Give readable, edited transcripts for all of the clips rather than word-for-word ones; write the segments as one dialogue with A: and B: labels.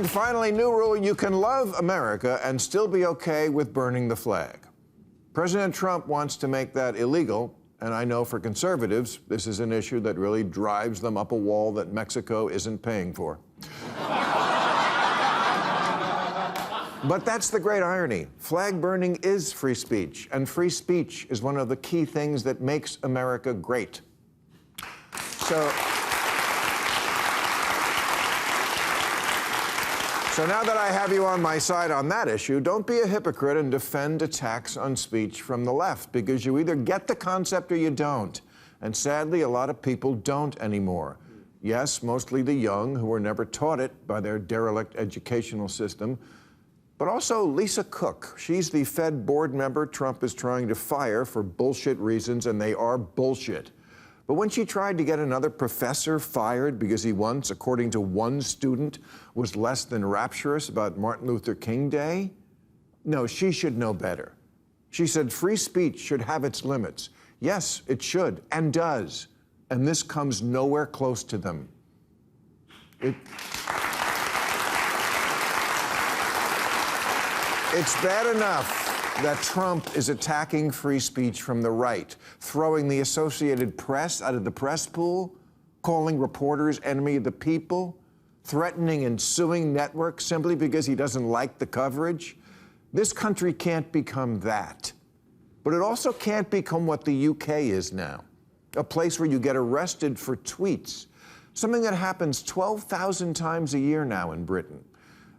A: And finally, new rule, you can love America and still be okay with burning the flag. President Trump wants to make that illegal, and I know for conservatives, this is an issue that really drives them up a wall that Mexico isn't paying for. But that's the great irony. Flag burning is free speech, and free speech is one of the key things that makes America great. So now that I have you on my side on that issue, don't be a hypocrite and defend attacks on speech from the left, because you either get the concept or you don't. And sadly, a lot of people don't anymore. Yes, mostly the young who were never taught it by their derelict educational system, but also Lisa Cook. She's the Fed board member Trump is trying to fire for bullshit reasons, and they are bullshit. But when she tried to get another professor fired because he once, according to one student, was less than rapturous about Martin Luther King Day, no, she should know better. She said free speech should have its limits. Yes, it should, and does. And this comes nowhere close to them. It's bad enough that Trump is attacking free speech from the right, throwing the Associated Press out of the press pool, calling reporters enemy of the people, threatening and suing networks simply because he doesn't like the coverage. This country can't become that. But it also can't become what the UK is now, a place where you get arrested for tweets, something that happens 12,000 times a year now in Britain.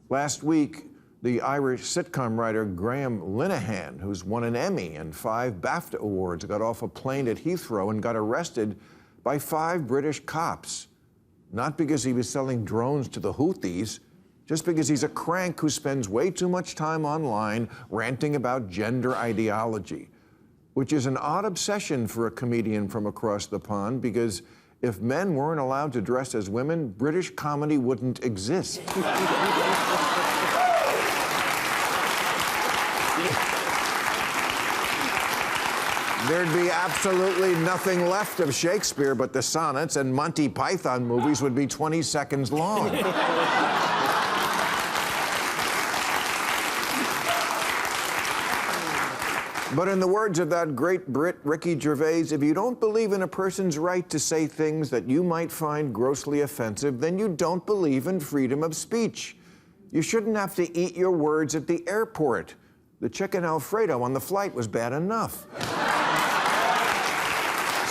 A: Last week, the Irish sitcom writer Graham Linehan, who's won an Emmy and 5 BAFTA awards, got off a plane at Heathrow and got arrested by 5 British cops. Not because he was selling drones to the Houthis, just because he's a crank who spends way too much time online ranting about gender ideology, which is an odd obsession for a comedian from across the pond, because if men weren't allowed to dress as women, British comedy wouldn't exist. There'd be absolutely nothing left of Shakespeare but the sonnets, and Monty Python movies would be 20 seconds long. But in the words of that great Brit, Ricky Gervais, if you don't believe in a person's right to say things that you might find grossly offensive, then you don't believe in freedom of speech. You shouldn't have to eat your words at the airport. The chicken Alfredo on the flight was bad enough.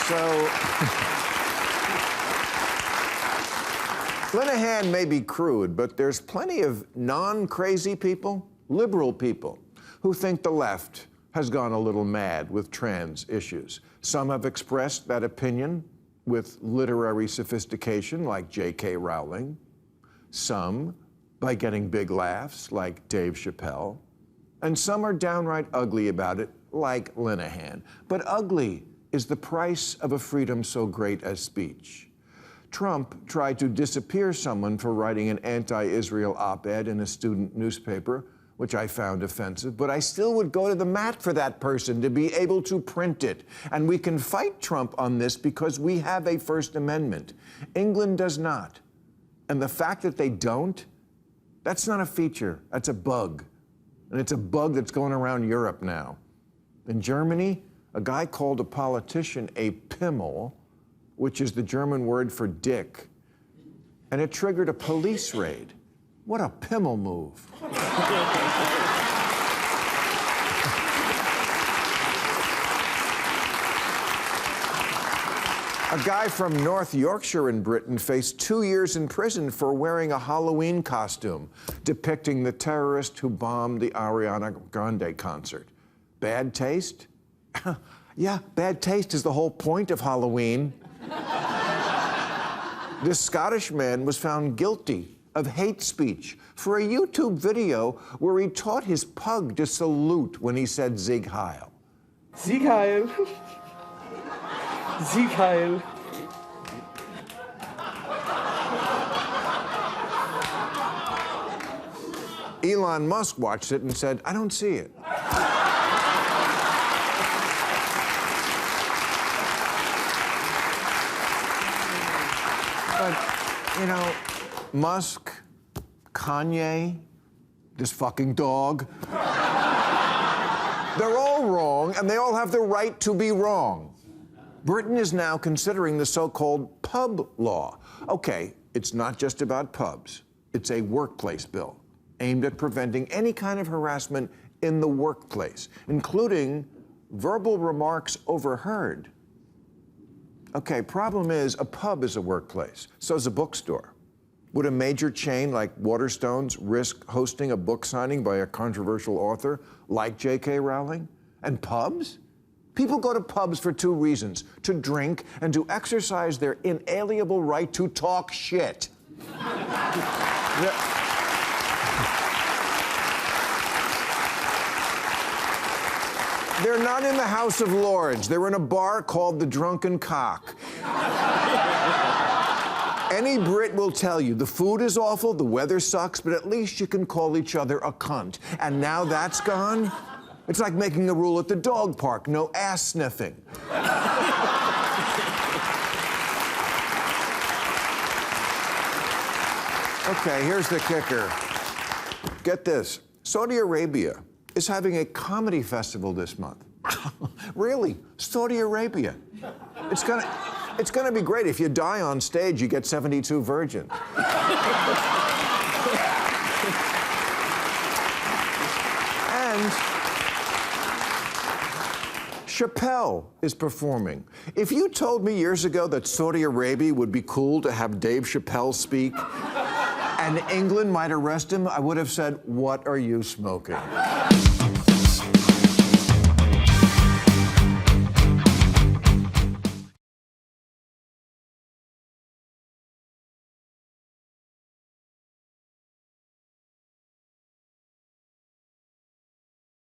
A: So, Linehan may be crude, but there's plenty of non-crazy people, liberal people, who think the left has gone a little mad with trans issues. Some have expressed that opinion with literary sophistication, like J.K. Rowling. Some by getting big laughs, like Dave Chappelle. And some are downright ugly about it, like Linehan. But ugly is the price of a freedom so great as speech. Trump tried to disappear someone for writing an anti-Israel op-ed in a student newspaper, which I found offensive, but I still would go to the mat for that person to be able to print it. And we can fight Trump on this because we have a First Amendment. England does not. And the fact that they don't, that's not a feature, that's a bug. And it's a bug that's going around Europe now. In Germany, a guy called a politician a Pimmel, which is the German word for dick, and it triggered a police raid. What a Pimmel move. A guy from North Yorkshire in Britain faced 2 years in prison for wearing a Halloween costume depicting the terrorist who bombed the Ariana Grande concert. Bad taste? Yeah, bad taste is the whole point of Halloween. This Scottish man was found guilty of hate speech for a YouTube video where he taught his pug to salute when he said Sieg Heil.
B: Sieg Heil. Sieg Heil.
A: Elon Musk watched it and said, I don't see it. But, you know, Musk, Kanye, this fucking dog. They're all wrong, and they all have the right to be wrong. Britain is now considering the so-called pub law. Okay, it's not just about pubs. It's a workplace bill aimed at preventing any kind of harassment in the workplace, including verbal remarks overheard. Okay, problem is, a pub is a workplace. So is a bookstore. Would a major chain like Waterstones risk hosting a book signing by a controversial author like J.K. Rowling? And pubs? People go to pubs for two reasons: to drink and to exercise their inalienable right to talk shit. They're not in the House of Lords. They're in a bar called the Drunken Cock. Any Brit will tell you the food is awful, the weather sucks, but at least you can call each other a cunt. And now that's gone? It's like making a rule at the dog park: no ass sniffing. Okay, here's the kicker. Get this. Saudi Arabia is having a comedy festival this month. Really? Saudi Arabia. It's gonna be great. If you die on stage, you get 72 virgins. And Chappelle is performing. If you told me years ago that Saudi Arabia would be cool to have Dave Chappelle speak, and England might arrest him, I would have said, "What are you smoking?"